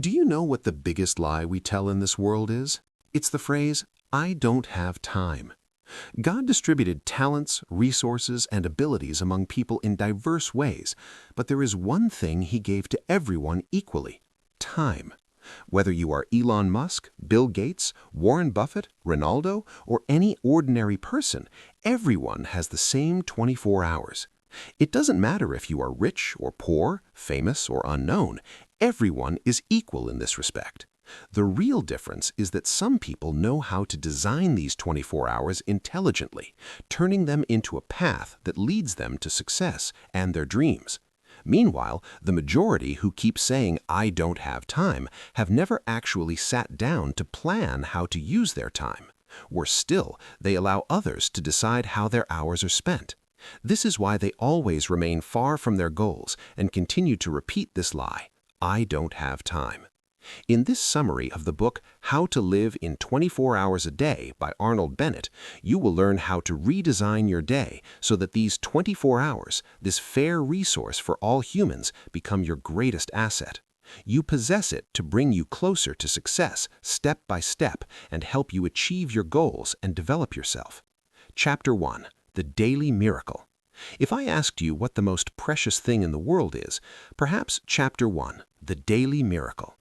Do you know what the biggest lie we tell in this world is? It's the phrase, "I don't have time." God distributed talents, resources, and abilities among people in diverse ways, but there is one thing He gave to everyone equally: time. Whether you are Elon Musk, Bill Gates, Warren Buffett, Ronaldo, or any ordinary person, everyone has the same 24 hours. It doesn't matter if you are rich or poor, famous or unknown. Everyone is equal in this respect. The real difference is that some people know how to design these 24 hours intelligently, turning them into a path that leads them to success and their dreams. Meanwhile, the majority who keep saying, "I don't have time," have never actually sat down to plan how to use their time. Worse still, they allow others to decide how their hours are spent. This is why they always remain far from their goals and continue to repeat this lie: "I don't have time." In this summary of the book How to Live in 24 Hours a Day by Arnold Bennett, you will learn how to redesign your day so that these 24 hours, this fair resource for all humans, become your greatest asset. You possess it to bring you closer to success, step by step, and help you achieve your goals and develop yourself. Chapter 1. The Daily Miracle. If I asked you what the most precious thing in the world is, perhaps Chapter 1, The Daily Miracle.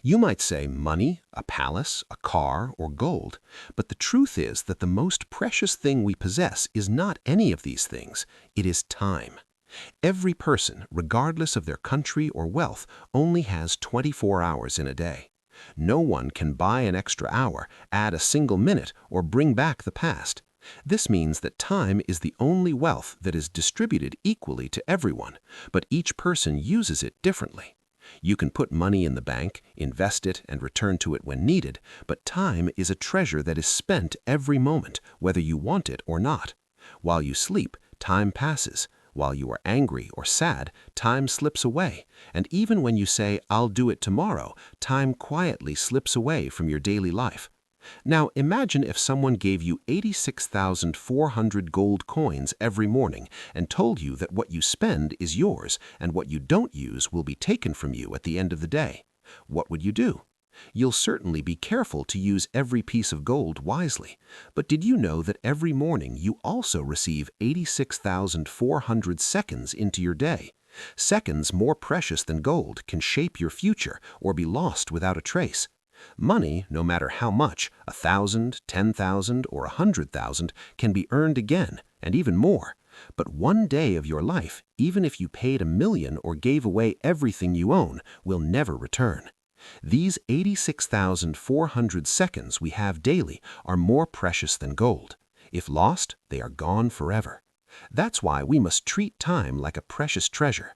You might say money, a palace, a car, or gold, but the truth is that the most precious thing we possess is not any of these things. It is time. Every person, regardless of their country or wealth, only has 24 hours in a day. No one can buy an extra hour, add a single minute, or bring back the past. This means that time is the only wealth that is distributed equally to everyone, but each person uses it differently. You can put money in the bank, invest it, and return to it when needed, but time is a treasure that is spent every moment, whether you want it or not. While you sleep, time passes. While you are angry or sad, time slips away. And even when you say, "I'll do it tomorrow," time quietly slips away from your daily life. Now imagine if someone gave you 86,400 gold coins every morning and told you that what you spend is yours and what you don't use will be taken from you at the end of the day. What would you do? You'll certainly be careful to use every piece of gold wisely. But did you know that every morning you also receive 86,400 seconds into your day? Seconds more precious than gold can shape your future or be lost without a trace. Money, no matter how much, 1,000, 10,000, or 100,000, can be earned again, and even more. But one day of your life, even if you paid 1,000,000 or gave away everything you own, will never return. These 86,400 seconds we have daily are more precious than gold. If lost, they are gone forever. That's why we must treat time like a precious treasure.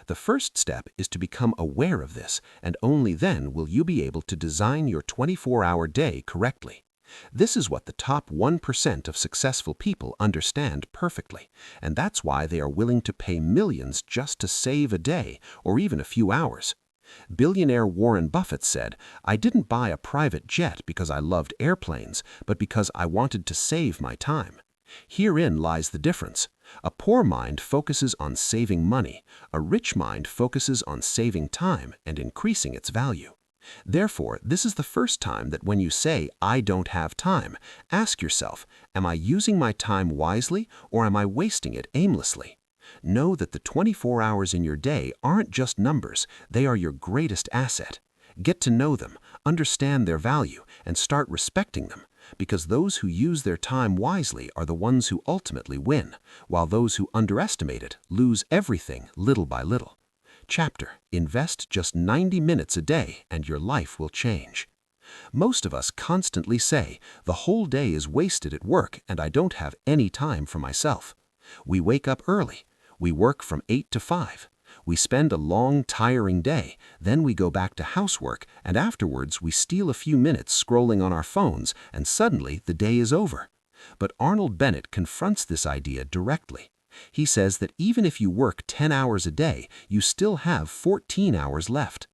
The first step is to become aware of this, and only then will you be able to design your 24-hour day correctly. This is what the top 1% of successful people understand perfectly, and that's why they are willing to pay millions just to save a day or even a few hours. Billionaire Warren Buffett said, "I didn't buy a private jet because I loved airplanes, but because I wanted to save my time." Herein lies the difference. A poor mind focuses on saving money. A rich mind focuses on saving time and increasing its value. Therefore, this is the first time that when you say, "I don't have time," ask yourself, am I using my time wisely or am I wasting it aimlessly? Know that the 24 hours in your day aren't just numbers, they are your greatest asset. Get to know them, understand their value, and start respecting them, because those who use their time wisely are the ones who ultimately win, while those who underestimate it lose everything little by little. Chapter: Invest just 90 minutes a day and your life will change. Most of us constantly say, "The whole day is wasted at work and I don't have any time for myself." We wake up early. We work from 8 to 5. We spend a long, tiring day, then we go back to housework, and afterwards we steal a few minutes scrolling on our phones, and suddenly the day is over. But Arnold Bennett confronts this idea directly. He says that even if you work 10 hours a day, you still have 14 hours left.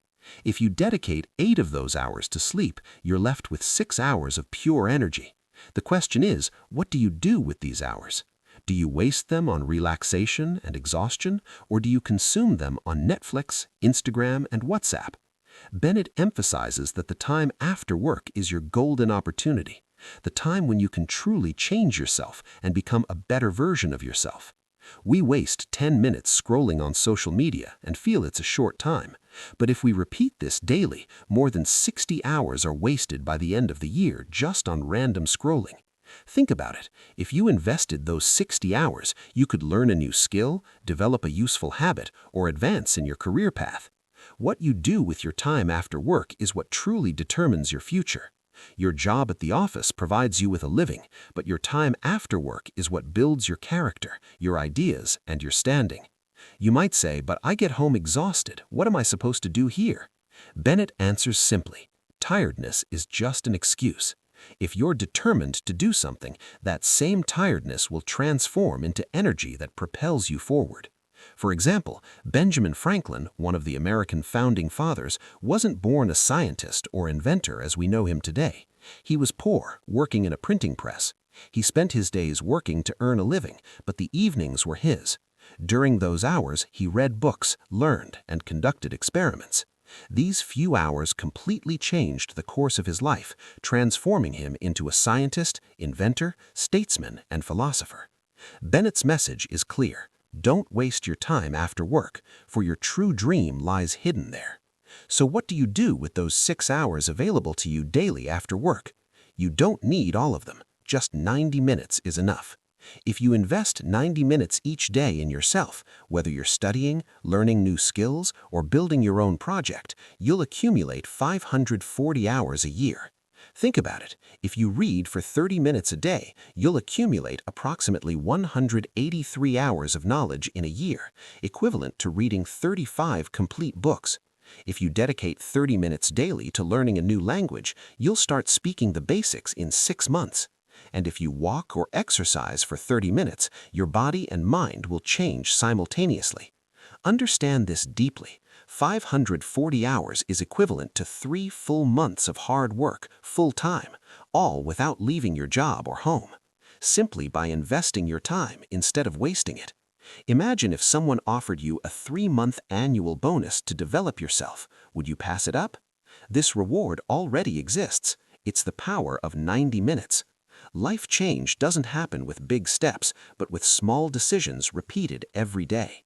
If you dedicate 8 of those hours to sleep, you're left with 6 hours of pure energy. The question is, what do you do with these hours? Do you waste them on relaxation and exhaustion, or do you consume them on Netflix, Instagram, and WhatsApp? Bennett emphasizes that the time after work is your golden opportunity, the time when you can truly change yourself and become a better version of yourself. We waste 10 minutes scrolling on social media and feel it's a short time. But if we repeat this daily, more than 60 hours are wasted by the end of the year just on random scrolling. Think about it. If you invested those 60 hours, you could learn a new skill, develop a useful habit, or advance in your career path. What you do with your time after work is what truly determines your future. Your job at the office provides you with a living, but your time after work is what builds your character, your ideas, and your standing. You might say, but I get home exhausted. What am I supposed to do here? Bennett answers simply, tiredness is just an excuse. If you're determined to do something, that same tiredness will transform into energy that propels you forward. For example, Benjamin Franklin, one of the American founding fathers, wasn't born a scientist or inventor as we know him today. He was poor, working in a printing press. He spent his days working to earn a living, but the evenings were his. During those hours, he read books, learned, and conducted experiments. These few hours completely changed the course of his life, transforming him into a scientist, inventor, statesman, and philosopher. Bennett's message is clear. Don't waste your time after work, for your true dream lies hidden there. So what do you do with those 6 hours available to you daily after work? You don't need all of them. Just 90 minutes is enough. If you invest 90 minutes each day in yourself, whether you're studying, learning new skills, or building your own project, you'll accumulate 540 hours a year. Think about it. If you read for 30 minutes a day, you'll accumulate approximately 183 hours of knowledge in a year, equivalent to reading 35 complete books. If you dedicate 30 minutes daily to learning a new language, you'll start speaking the basics in 6 months. And if you walk or exercise for 30 minutes, your body and mind will change simultaneously. Understand this deeply. 540 hours is equivalent to 3 full months of hard work, full-time, all without leaving your job or home, simply by investing your time instead of wasting it. Imagine if someone offered you a 3-month annual bonus to develop yourself. Would you pass it up? This reward already exists. It's the power of 90 minutes. Life change doesn't happen with big steps, but with small decisions repeated every day.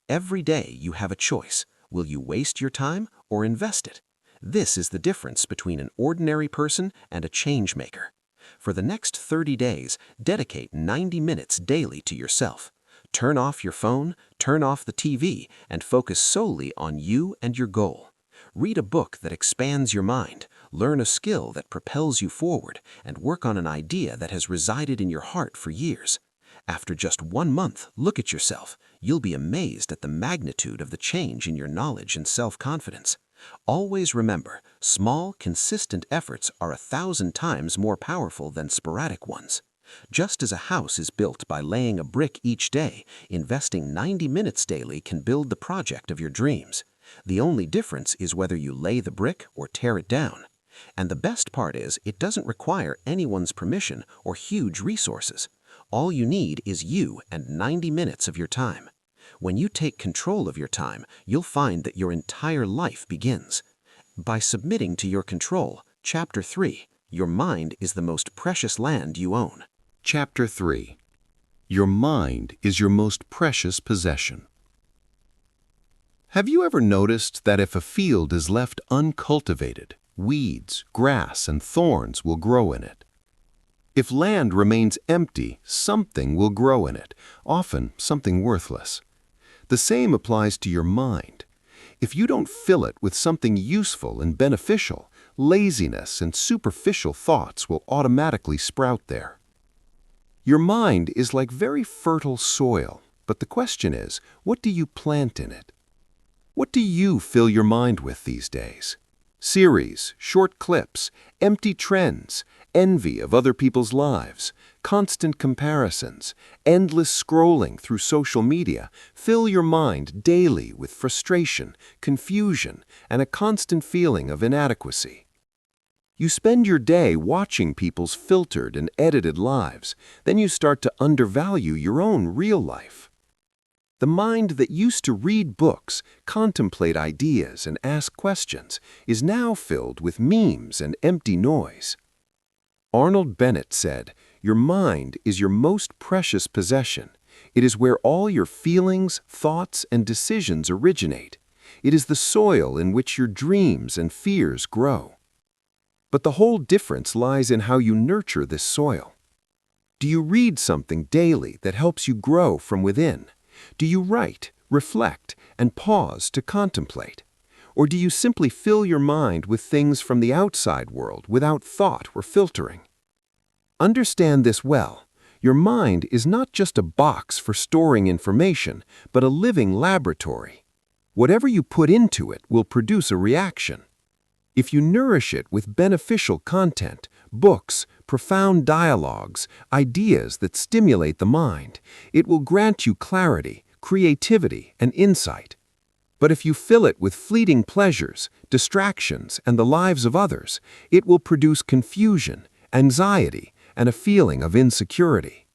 Every day you have a choice. Will you waste your time or invest it? This is the difference between an ordinary person and a change maker. For the next 30 days, dedicate 90 minutes daily to yourself. Turn off your phone, turn off the TV, and focus solely on you and your goal. Read a book that expands your mind, learn a skill that propels you forward, and work on an idea that has resided in your heart for years. After just 1 month, look at yourself. You'll be amazed at the magnitude of the change in your knowledge and self-confidence. Always remember, small, consistent efforts are 1,000 times more powerful than sporadic ones. Just as a house is built by laying a brick each day, investing 90 minutes daily can build the project of your dreams. The only difference is whether you lay the brick or tear it down. And the best part is, it doesn't require anyone's permission or huge resources. All you need is you and 90 minutes of your time. When you take control of your time, you'll find that your entire life begins. By submitting to your control, Chapter 3, your mind is the most precious land you own. Chapter 3. Your mind is your most precious possession. Have you ever noticed that if a field is left uncultivated, weeds, grass, and thorns will grow in it? If land remains empty, something will grow in it, often something worthless. The same applies to your mind. If you don't fill it with something useful and beneficial, laziness and superficial thoughts will automatically sprout there. Your mind is like very fertile soil, but the question is, what do you plant in it? What do you fill your mind with these days? Series, short clips, empty trends, envy of other people's lives, constant comparisons, endless scrolling through social media fill your mind daily with frustration, confusion, and a constant feeling of inadequacy. You spend your day watching people's filtered and edited lives, then you start to undervalue your own real life. The mind that used to read books, contemplate ideas, and ask questions is now filled with memes and empty noise. Arnold Bennett said, "Your mind is your most precious possession. It is where all your feelings, thoughts, and decisions originate. It is the soil in which your dreams and fears grow." But the whole difference lies in how you nurture this soil. Do you read something daily that helps you grow from within? Do you write, reflect, and pause to contemplate? Or do you simply fill your mind with things from the outside world without thought or filtering? Understand this well. Your mind is not just a box for storing information, but a living laboratory. Whatever you put into it will produce a reaction. If you nourish it with beneficial content, books, profound dialogues, ideas that stimulate the mind, it will grant you clarity, creativity, and insight. But if you fill it with fleeting pleasures, distractions, and the lives of others, it will produce confusion, anxiety, and a feeling of insecurity.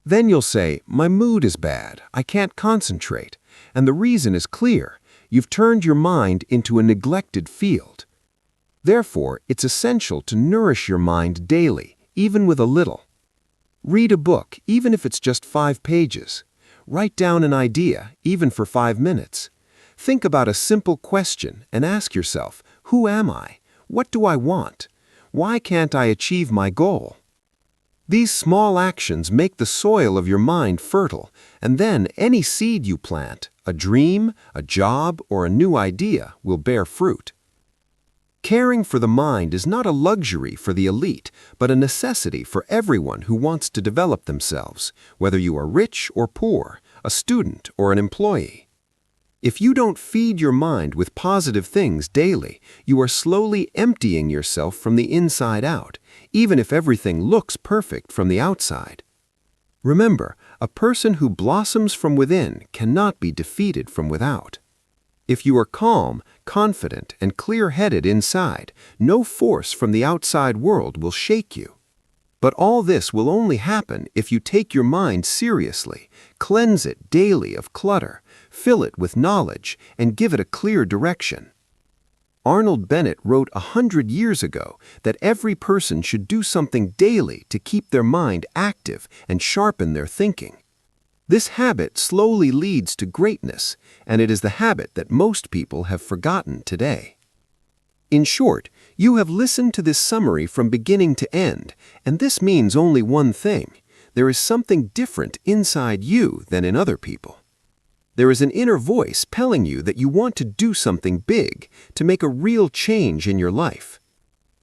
Then you'll say, "My mood is bad, I can't concentrate," and the reason is clear. You've turned your mind into a neglected field. Therefore, it's essential to nourish your mind daily, even with a little. Read a book, even if it's just 5 pages. Write down an idea, even for 5 minutes. Think about a simple question and ask yourself, who am I? What do I want? Why can't I achieve my goal? These small actions make the soil of your mind fertile, and then any seed you plant, a dream, a job, or a new idea, will bear fruit. Caring for the mind is not a luxury for the elite, but a necessity for everyone who wants to develop themselves, whether you are rich or poor, a student or an employee. If you don't feed your mind with positive things daily, you are slowly emptying yourself from the inside out, even if everything looks perfect from the outside. Remember, a person who blossoms from within cannot be defeated from without. If you are calm, confident, and clear-headed inside, no force from the outside world will shake you. But all this will only happen if you take your mind seriously, cleanse it daily of clutter, fill it with knowledge, and give it a clear direction. Arnold Bennett wrote 100 years ago that every person should do something daily to keep their mind active and sharpen their thinking. This habit slowly leads to greatness, and it is the habit that most people have forgotten today. In short, you have listened to this summary from beginning to end, and this means only one thing. There is something different inside you than in other people. There is an inner voice telling you that you want to do something big, to make a real change in your life.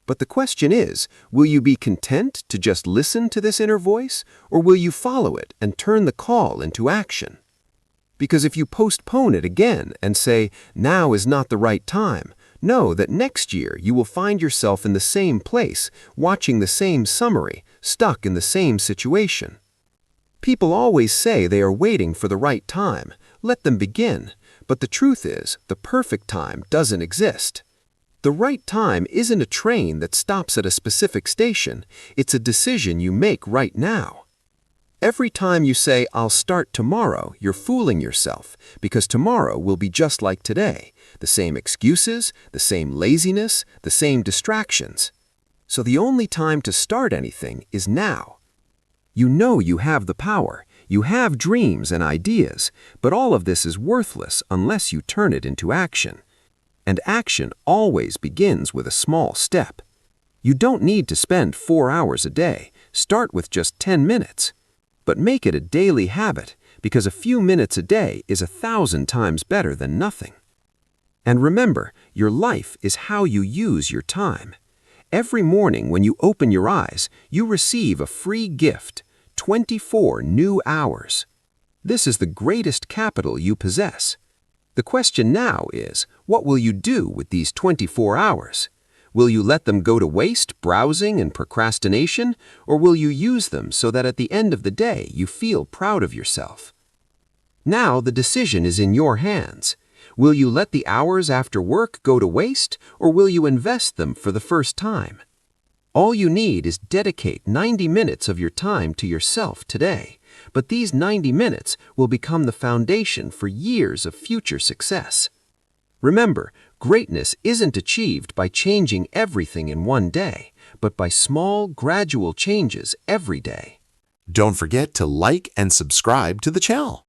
But the question is, will you be content to just listen to this inner voice, or will you follow it and turn the call into action? Because if you postpone it again and say, "Now is not the right time," know that next year you will find yourself in the same place, watching the same summary, stuck in the same situation. People always say they are waiting for the right time. Let them begin. But the truth is, the perfect time doesn't exist. The right time isn't a train that stops at a specific station. It's a decision you make right now. Every time you say, "I'll start tomorrow," you're fooling yourself, because tomorrow will be just like today. The same excuses, the same laziness, the same distractions. So the only time to start anything is now. You know you have the power. You have dreams and ideas, but all of this is worthless unless you turn it into action. And action always begins with a small step. You don't need to spend 4 hours a day. Start with just 10 minutes. But make it a daily habit, because a few minutes a day is 1,000 times better than nothing. And remember, your life is how you use your time. Every morning when you open your eyes, you receive a free gift, 24 new hours. This is the greatest capital you possess. The question now is, what will you do with these 24 hours? Will you let them go to waste, browsing and procrastination, or will you use them so that at the end of the day you feel proud of yourself? Now the decision is in your hands. Will you let the hours after work go to waste, or will you invest them for the first time? All you need is dedicate 90 minutes of your time to yourself today. But these 90 minutes will become the foundation for years of future success. Remember, greatness isn't achieved by changing everything in one day, but by small, gradual changes every day. Don't forget to like and subscribe to the channel.